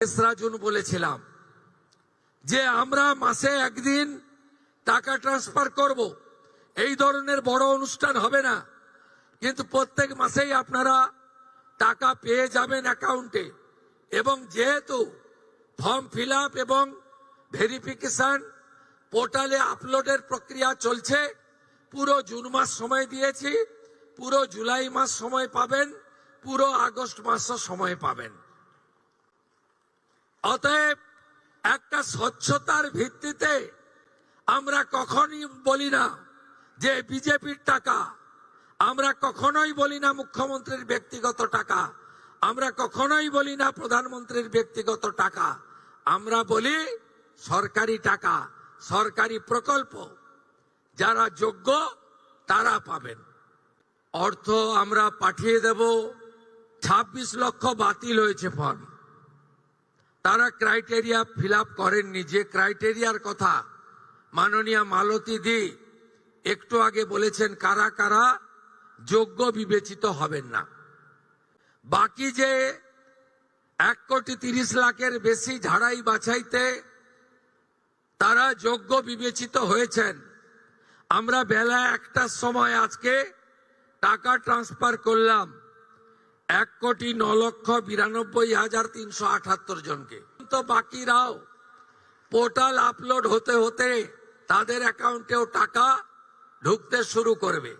রাজুন বলেছিলাম যে আমরা মাসে একদিন টাকা ট্রান্সফার করব, এই ধরনের বড় অনুষ্ঠান হবে না, কিন্তু প্রত্যেক মাসেই আপনারা টাকা পেয়ে যাবেন অ্যাকাউন্টে। এবং যেহেতু ফর্ম ফিল আপ এবং ভেরিফিকেশন পোর্টালে আপলোডের প্রক্রিয়া চলছে, পুরো জুন মাস সময় দিয়েছি, পুরো জুলাই মাস সময় পাবেন, পুরো আগস্ট মাসও সময় পাবেন। অতএব একটা স্বচ্ছতার ভিত্তিতে আমরা কখনোই বলি না যে বিজেপির টাকা, আমরা কখনোই বলি না মুখ্যমন্ত্রীর ব্যক্তিগত টাকা, আমরা কখনোই বলি না প্রধানমন্ত্রীর ব্যক্তিগত টাকা, আমরা বলি সরকারি টাকা, সরকারি প্রকল্প, যারা যোগ্য তারা পাবেন। অর্থ আমরা পাঠিয়ে দেব। 26 লক্ষ বাতিল হয়েছে ফর্ম, তারা ক্রাইটেরিয়া ফিল আপ করেননি। যে ক্রাইটেরিয়ার কথা মাননীয় মালতী দি একটু আগে বলেছেন, কারা কারা যোগ্য বিবেচিত হবেন না। বাকি যে 1,30,00,000-এর বেশি ঝাড়াই বাছাইতে তারা যোগ্য বিবেচিত হয়েছেন, আমরা বেলা 1টার সময় আজকে টাকা ট্রান্সফার করলাম 1,09,92,378 জনকে। তো বাকিরাও পোর্টাল আপলোড হতে হতে তাদের অ্যাকাউন্টেও টাকা ঢুকতে শুরু করবে।